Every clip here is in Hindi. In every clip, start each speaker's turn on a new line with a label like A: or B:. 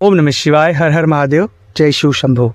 A: ओम नमः शिवाय, हर हर महादेव, जय शिव शंभो।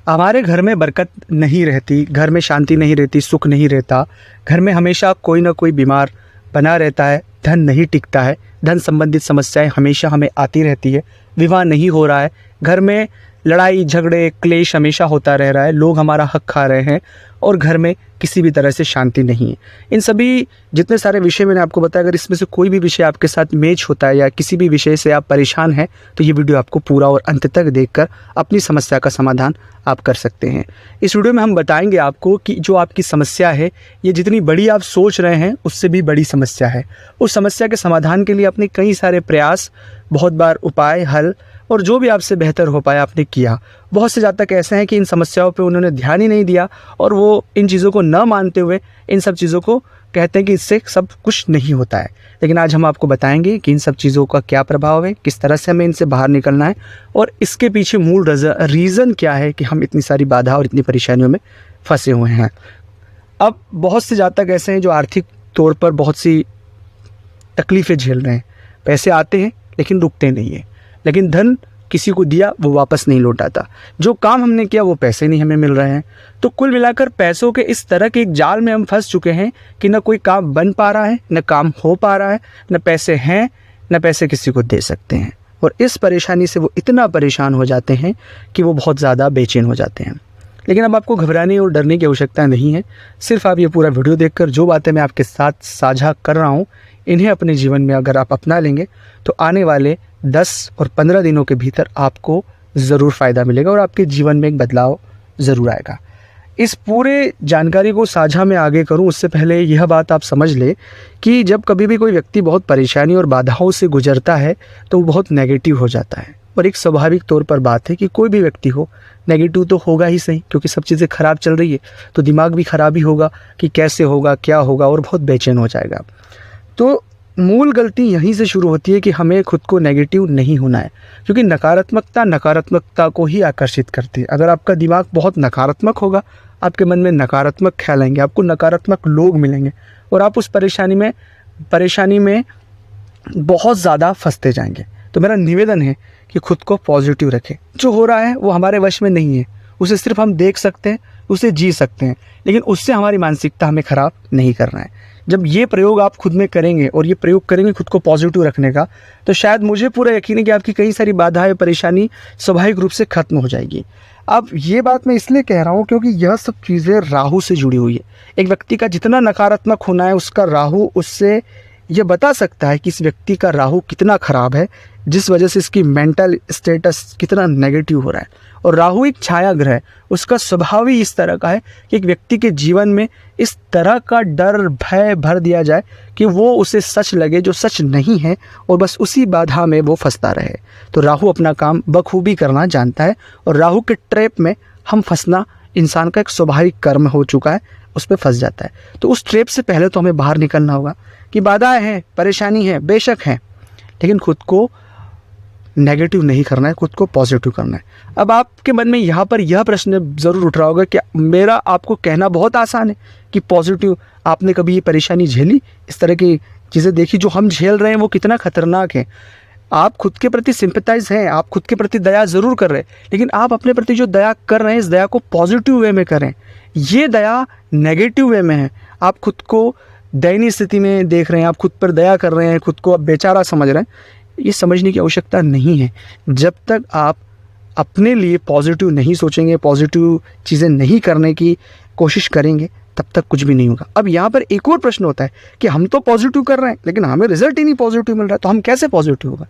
A: हमारे घर में बरकत नहीं रहती, घर में शांति नहीं रहती, सुख नहीं रहता। घर में हमेशा कोई ना कोई बीमार बना रहता है, धन नहीं टिकता है, धन संबंधित समस्याएं हमेशा हमें आती रहती है। विवाह नहीं हो रहा है, घर में लड़ाई झगड़े क्लेश हमेशा होता रह रहा है, लोग हमारा हक खा रहे हैं और घर में किसी भी तरह से शांति नहीं है। इन सभी जितने सारे विषय मैंने आपको बताया, अगर इसमें से कोई भी विषय आपके साथ मैच होता है या किसी भी विषय से आप परेशान हैं तो ये वीडियो आपको पूरा और अंत तक देखकर अपनी समस्या का समाधान आप कर सकते हैं। इस वीडियो में हम बताएंगे आपको कि जो आपकी समस्या है, ये जितनी बड़ी आप सोच रहे हैं उससे भी बड़ी समस्या है। उस समस्या के समाधान के लिए आपने कई सारे प्रयास, बहुत बार उपाय, हल और जो भी आपसे बेहतर हो पाया आपने किया। बहुत से जातक ऐसे हैं कि इन समस्याओं पे उन्होंने ध्यान ही नहीं दिया और वो इन चीज़ों को न मानते हुए इन सब चीज़ों को कहते हैं कि इससे सब कुछ नहीं होता है। लेकिन आज हम आपको बताएंगे कि इन सब चीज़ों का क्या प्रभाव है, किस तरह से हमें इनसे बाहर निकलना है और इसके पीछे मूल रीज़न क्या है कि हम इतनी सारी बाधा और इतनी परेशानियों में फंसे हुए हैं। अब बहुत से जातक ऐसे हैं जो आर्थिक तौर पर बहुत सी तकलीफ़ें झेल रहे हैं। पैसे आते हैं लेकिन रुकते नहीं हैं, लेकिन धन किसी को दिया वो वापस नहीं लौट आता। जो काम हमने किया वो पैसे नहीं हमें मिल रहे हैं। तो कुल मिलाकर पैसों के इस तरह के एक जाल में हम फंस चुके हैं कि न कोई काम बन पा रहा है, न काम हो पा रहा है, न पैसे हैं, न पैसे किसी को दे सकते हैं। और इस परेशानी से वो इतना परेशान हो जाते हैं कि वो बहुत ज़्यादा बेचैन हो जाते हैं। लेकिन अब आपको घबराने और डरने की आवश्यकता नहीं है। सिर्फ आप ये पूरा वीडियो देखकर जो बातें मैं आपके साथ साझा कर रहा हूँ, इन्हें अपने जीवन में अगर आप अपना लेंगे तो आने वाले 10 और 15 दिनों के भीतर आपको ज़रूर फ़ायदा मिलेगा और आपके जीवन में एक बदलाव ज़रूर आएगा। इस पूरे जानकारी को साझा मैं आगे करूं उससे पहले यह बात आप समझ ले कि जब कभी भी कोई व्यक्ति बहुत परेशानी और बाधाओं से गुजरता है तो वो बहुत नेगेटिव हो जाता है। और एक स्वाभाविक तौर पर बात है कि कोई भी व्यक्ति हो, नेगेटिव तो होगा ही सही, क्योंकि सब चीज़ें ख़राब चल रही है तो दिमाग भी ख़राब ही होगा कि कैसे होगा, क्या होगा, और बहुत बेचैन हो जाएगा। तो मूल गलती यहीं से शुरू होती है कि हमें खुद को नेगेटिव नहीं होना है, क्योंकि नकारात्मकता को ही आकर्षित करती है। अगर आपका दिमाग बहुत नकारात्मक होगा, आपके मन में नकारात्मक ख्याल आएंगे, आपको नकारात्मक लोग मिलेंगे और आप उस परेशानी में बहुत ज़्यादा फंसते जाएंगे। तो मेरा निवेदन है कि खुद को पॉजिटिव रखें। जो हो रहा है वो हमारे वश में नहीं है, उसे सिर्फ हम देख सकते हैं, उसे जी सकते हैं, लेकिन उससे हमारी मानसिकता हमें ख़राब नहीं करना है। जब ये प्रयोग आप खुद में करेंगे और ये प्रयोग करेंगे खुद को पॉजिटिव रखने का, तो शायद मुझे पूरा यकीन है कि आपकी कई सारी बाधाएं, परेशानी स्वाभाविक रूप से खत्म हो जाएगी। अब ये बात मैं इसलिए कह रहा हूँ क्योंकि यह सब चीज़ें राहु से जुड़ी हुई है। एक व्यक्ति का जितना नकारात्मक होना है, उसका राहु उससे ये बता सकता है कि इस व्यक्ति का राहु कितना ख़राब है, जिस वजह से इसकी मेंटल स्टेटस कितना नेगेटिव हो रहा है। और राहु एक छाया ग्रह है, उसका स्वभाव ही इस तरह का है कि एक व्यक्ति के जीवन में इस तरह का डर भय भर दिया जाए कि वो उसे सच लगे जो सच नहीं है और बस उसी बाधा में वो फंसता रहे। तो राहु अपना काम बखूबी करना जानता है और राहु के ट्रैप में हम फंसना इंसान का एक स्वाभाविक कर्म हो चुका है, उस पर फंस जाता है। तो उस ट्रैप से पहले तो हमें बाहर निकलना होगा कि बाधाएं हैं, परेशानी है, बेशक है, लेकिन खुद को नेगेटिव नहीं करना है, खुद को पॉजिटिव करना है। अब आपके मन में यहाँ पर यह प्रश्न ज़रूर उठ रहा होगा कि मेरा आपको कहना बहुत आसान है कि पॉजिटिव। आपने कभी ये परेशानी झेली, इस तरह की चीज़ें देखी, जो हम झेल रहे हैं वो कितना खतरनाक है। आप खुद के प्रति सिंपैथाइज हैं, आप खुद के प्रति दया ज़रूर कर रहे हैं, लेकिन आप अपने प्रति जो दया कर रहे हैं इस दया को पॉजिटिव वे में करें। ये दया नेगेटिव वे में है। आप खुद को दयनीय स्थिति में देख रहे हैं, आप खुद पर दया कर रहे हैं, खुद को आप बेचारा समझ रहे हैं। ये समझने की आवश्यकता नहीं है। जब तक आप अपने लिए पॉजिटिव नहीं सोचेंगे, पॉजिटिव चीज़ें नहीं करने की कोशिश करेंगे, तब तक कुछ भी नहीं होगा। अब यहाँ पर एक और प्रश्न होता है कि हम तो पॉजिटिव कर रहे हैं लेकिन हमें रिजल्ट ही नहीं पॉजिटिव मिल रहा है, तो हम कैसे पॉजिटिव होगा।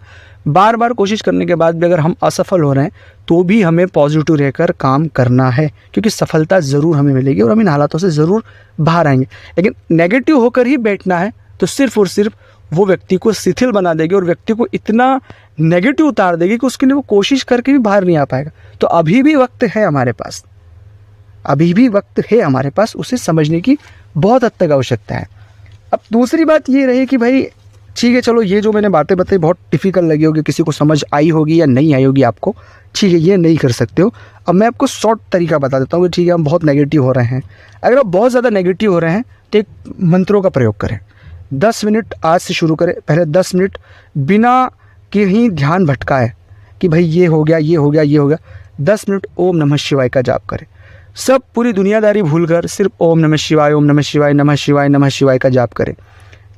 A: बार बार कोशिश करने के बाद भी अगर हम असफल हो रहे हैं तो भी हमें पॉजिटिव रहकर काम करना है, क्योंकि सफलता ज़रूर हमें मिलेगी और हम इन हालातों से ज़रूर बाहर आएंगे। लेकिन नेगेटिव होकर ही बैठना है तो सिर्फ और सिर्फ वो व्यक्ति को शिथिल बना देगी और व्यक्ति को इतना नेगेटिव उतार देगी कि उसके लिए वो कोशिश करके भी बाहर नहीं आ पाएगा। तो अभी भी वक्त है हमारे पास, अभी भी वक्त है हमारे पास, उसे समझने की बहुत हद तक आवश्यकता है। अब दूसरी बात ये रही कि भाई ठीक है, चलो ये जो मैंने बातें बताई बहुत डिफ़िकल्ट लगी होगी, किसी को समझ आई होगी या नहीं आई होगी आपको, ठीक है, ये नहीं कर सकते हो। अब मैं आपको शॉर्ट तरीका बता देता हूँ कि ठीक है, हम बहुत नेगेटिव हो रहे हैं। अगर आप बहुत ज़्यादा नेगेटिव हो रहे हैं तो एक मंत्रों का प्रयोग करें। 10 मिनट आज से शुरू करें। पहले 10 मिनट बिना कहीं ध्यान भटकाए कि भाई ये हो गया, ये हो गया, ये हो गया। 10 मिनट ओम नमः शिवाय का जाप करें। सब पूरी दुनियादारी भूलकर सिर्फ ओम नमः शिवाय, ओम नमः शिवाय, नमः शिवाय, नमः शिवाय का जाप करें।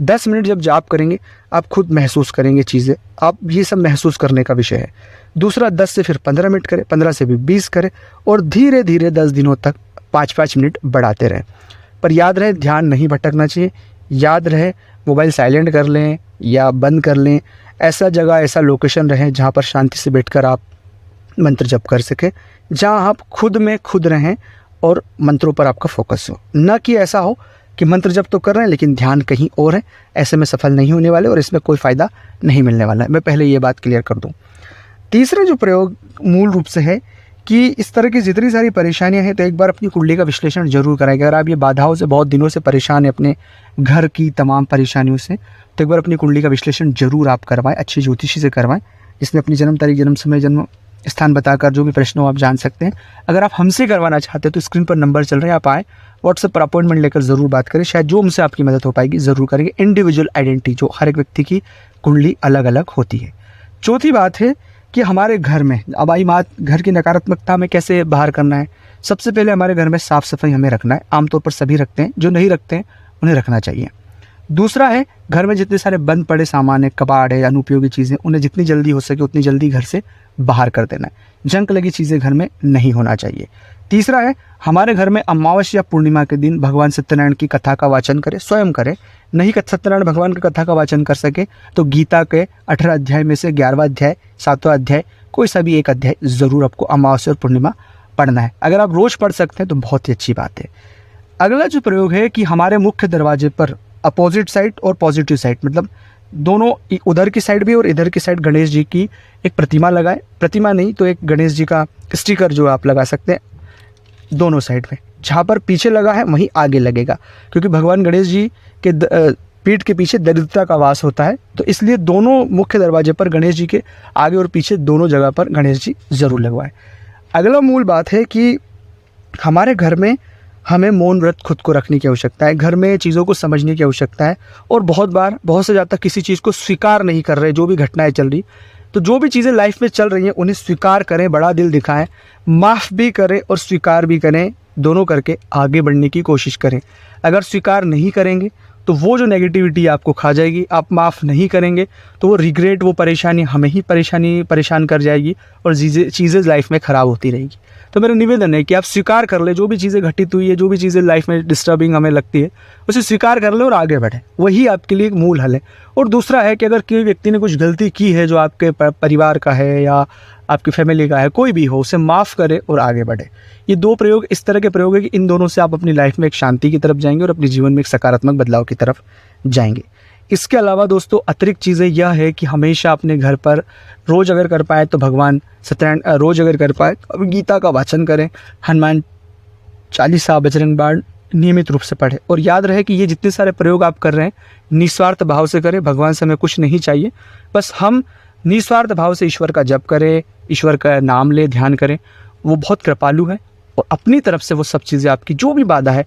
A: 10 मिनट जब जाप करेंगे आप खुद महसूस करेंगे चीज़ें। आप ये सब महसूस करने का विषय है। दूसरा 10 से फिर 15 मिनट करें, 15 से भी 20 करें और धीरे धीरे 10 दिनों तक 5-5 मिनट बढ़ाते रहें। पर याद रहे ध्यान नहीं भटकना चाहिए। याद रहे मोबाइल साइलेंट कर लें या बंद कर लें। ऐसा जगह, ऐसा लोकेशन रहे जहाँ पर शांति से बैठकर आप मंत्र जप कर सकें, जहाँ आप खुद में खुद रहें और मंत्रों पर आपका फोकस हो। न कि ऐसा हो कि मंत्र जप तो कर रहे हैं लेकिन ध्यान कहीं और है। ऐसे में सफल नहीं होने वाले और इसमें कोई फ़ायदा नहीं मिलने वाला है। मैं पहले ये बात क्लियर कर दूं। तीसरा जो प्रयोग मूल रूप से है कि इस तरह की जितनी सारी परेशानियां हैं तो एक बार अपनी कुंडली का विश्लेषण जरूर कराएं। अगर आप ये बाधाओं से बहुत दिनों से परेशान हैं, अपने घर की तमाम परेशानियों से, तो एक बार अपनी कुंडली का विश्लेषण जरूर आप करवाएं, अच्छी ज्योतिषी से करवाएं, जिसमें अपनी जन्म तारीख, जन्म समय, जन्म स्थान बताकर जो भी प्रश्न हो आप जान सकते हैं। अगर आप हमसे करवाना चाहते हैं तो स्क्रीन पर नंबर चल रहे हैं, आप आए, व्हाट्सएप पर अपॉइंटमेंट लेकर ज़रूर बात करें। शायद जो हमसे आपकी मदद हो पाएगी ज़रूर करेंगे। इंडिविजुअल आइडेंटिटी, जो हर एक व्यक्ति की कुंडली अलग अलग होती है। चौथी बात है कि हमारे घर में, अब आई बात घर की नकारात्मकता में कैसे बाहर करना है। सबसे पहले हमारे घर में साफ़ सफाई हमें रखना है। आमतौर पर सभी रखते हैं, जो नहीं रखते हैं उन्हें रखना चाहिए। दूसरा है घर में जितने सारे बंद पड़े सामान है, कबाड़ है, अनुपयोगी चीज़ें, उन्हें जितनी जल्दी हो सके उतनी जल्दी घर से बाहर कर देना है। जंक लगी चीज़ें घर में नहीं होना चाहिए। तीसरा है हमारे घर में अमावस्या या पूर्णिमा के दिन भगवान सत्यनारायण की कथा का वाचन करें, स्वयं करें। नहीं सत्यनारायण भगवान की कथा का वाचन कर सके तो गीता के 18 अध्याय में से 11वां अध्याय, 7वां अध्याय, कोई सा भी एक अध्याय ज़रूर आपको अमावस्या और पूर्णिमा पढ़ना है। अगर आप रोज़ पढ़ सकते हैं तो बहुत ही अच्छी बात है। अगला जो प्रयोग है कि हमारे मुख्य दरवाजे पर अपोजिट साइड और पॉजिटिव साइड, मतलब दोनों, उधर की साइड भी और इधर की साइड गणेश जी की एक प्रतिमा लगाएं। प्रतिमा नहीं तो एक गणेश जी का स्टिकर जो आप लगा सकते हैं दोनों साइड में। जहाँ पर पीछे लगा है वहीं आगे लगेगा, क्योंकि भगवान गणेश जी के पीठ के पीछे दरिद्रता का वास होता है, तो इसलिए दोनों मुख्य दरवाजे पर गणेश जी के आगे और पीछे दोनों जगह पर गणेश जी ज़रूर लगवाएं। अगला मूल बात है कि हमारे घर में हमें मौन व्रत खुद को रखने की आवश्यकता है। घर में चीज़ों को समझने की आवश्यकता है और बहुत से ज़्यादा किसी चीज़ को स्वीकार नहीं कर रहे। जो भी घटनाएं चल रही, तो जो भी चीज़ें लाइफ में चल रही हैं उन्हें स्वीकार करें, बड़ा दिल दिखाएं, माफ़ भी करें और स्वीकार भी करें, दोनों करके आगे बढ़ने की कोशिश करें। अगर स्वीकार नहीं करेंगे तो वो जो नेगेटिविटी आपको खा जाएगी, आप माफ़ नहीं करेंगे तो वो रिग्रेट, वो परेशानी हमें ही परेशान कर जाएगी और चीज़ें लाइफ में ख़राब होती रहेगी। तो मेरा निवेदन है कि आप स्वीकार कर ले, जो भी चीज़ें घटित हुई है, जो भी चीज़ें लाइफ में डिस्टर्बिंग हमें लगती है, उसे स्वीकार कर ले और आगे बढ़े। वही आपके लिए एक मूल हल है। और दूसरा है कि अगर कोई व्यक्ति ने कुछ गलती की है जो आपके परिवार का है या आपकी फैमिली का है, कोई भी हो, उसे माफ़ करे और आगे बढ़े। ये दो प्रयोग इस तरह के प्रयोग है कि इन दोनों से आप अपनी लाइफ में एक शांति की तरफ जाएंगे और अपने जीवन में एक सकारात्मक बदलाव की तरफ जाएंगे। इसके अलावा दोस्तों अतिरिक्त चीज़ें यह है कि हमेशा अपने घर पर रोज़ अगर कर पाए तो भगवान सत्यनारायण, रोज़ अगर कर पाए तो गीता का वाचन करें, हनुमान चालीसा, बजरंग बाण नियमित रूप से पढ़ें। और याद रहे कि ये जितने सारे प्रयोग आप कर रहे हैं निस्वार्थ भाव से करें। भगवान से हमें कुछ नहीं चाहिए, बस हम निस्वार्थ भाव से ईश्वर का जप करें, ईश्वर का नाम ले, ध्यान करें। वो बहुत कृपालु है और अपनी तरफ से वो सब चीज़ें, आपकी जो भी बाधा है,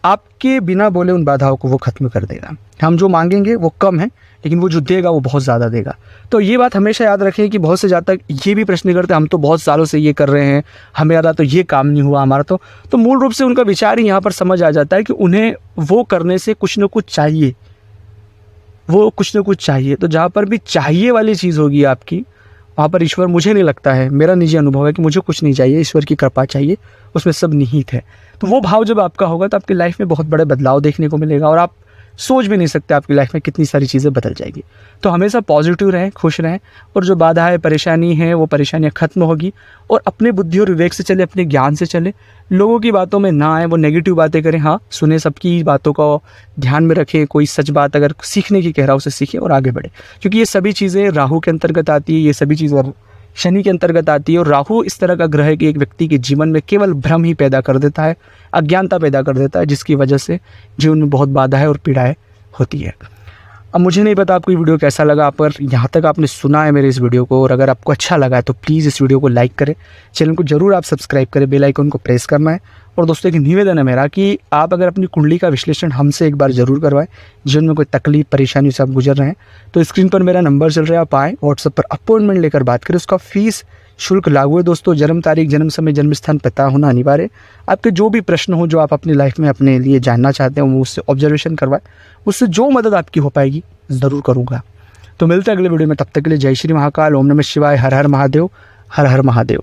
A: आपके बिना बोले उन बाधाओं को वो ख़त्म कर देगा। हम जो मांगेंगे वो कम है, लेकिन वो जो देगा वो बहुत ज़्यादा देगा। तो ये बात हमेशा याद रखें कि बहुत से ज़्यादा ये भी प्रश्न करते हैं, हम तो बहुत सालों से ये कर रहे हैं, हमारा तो ये काम नहीं हुआ, हमारा तो मूल रूप से उनका विचार ही यहाँ पर समझ आ जाता है कि उन्हें वो करने से कुछ न कुछ चाहिए, वो कुछ न कुछ चाहिए। तो जहाँ पर भी चाहिए वाली चीज़ होगी आपकी, वहाँ पर ईश्वर, मुझे नहीं लगता है, मेरा निजी अनुभव है कि मुझे कुछ नहीं चाहिए, ईश्वर की कृपा चाहिए, उसमें सब निहित है। तो वो भाव जब आपका होगा तो आपकी लाइफ में बहुत बड़े बदलाव देखने को मिलेगा और आप सोच भी नहीं सकते आपकी लाइफ में कितनी सारी चीज़ें बदल जाएगी। तो हमेशा पॉजिटिव रहें, खुश रहें और जो बाधाएं, परेशानी है, वो परेशानियां खत्म होगी। और अपने बुद्धि और विवेक से चले, अपने ज्ञान से चले, लोगों की बातों में ना आए, वो नेगेटिव बातें करें, हाँ सुने, सबकी बातों को ध्यान में रखें। कोई सच बात अगर सीखने की कह रहा है उसे सीखें और आगे बढ़े, क्योंकि ये सभी चीज़ें राहु के अंतर्गत आती है, ये सभी चीज़ें शनि के अंतर्गत आती है। और राहु इस तरह का ग्रह है कि एक व्यक्ति के जीवन में केवल भ्रम ही पैदा कर देता है, अज्ञानता पैदा कर देता है, जिसकी वजह से जीवन में बहुत बाधाएं और पीड़ाएं होती है। अब मुझे नहीं पता आपको ये वीडियो कैसा लगा, पर यहाँ तक आपने सुना है मेरे इस वीडियो को, और अगर आपको अच्छा लगा है तो प्लीज़ इस वीडियो को लाइक करें, चैनल को जरूर आप सब्सक्राइब करें, बेल आइकन को प्रेस करना है और दोस्तों एक निवेदन है मेरा कि आप अगर अपनी कुंडली का विश्लेषण हमसे एक बार ज़रूर करवाएं, जीवन में कोई तकलीफ परेशानी से आप गुजर रहे हैं तो स्क्रीन पर मेरा नंबर चल रहा है, आप आएँ व्हाट्सएप पर अपॉइंटमेंट लेकर बात करें। उसका फीस शुल्क लागू है दोस्तों। जन्म तारीख, जन्म समय, जन्म स्थान पता होना अनिवार्य है। आपके जो भी प्रश्न हो, जो आप अपनी लाइफ में अपने लिए जानना चाहते हैं, वो मुझसे ऑब्जर्वेशन करवाएं, उससे जो मदद आपकी हो पाएगी ज़रूर करूँगा। तो मिलते हैं अगले वीडियो में, तब तक के लिए जय श्री महाकाल, ओम नमः शिवाय, हर हर महादेव, हर हर महादेव।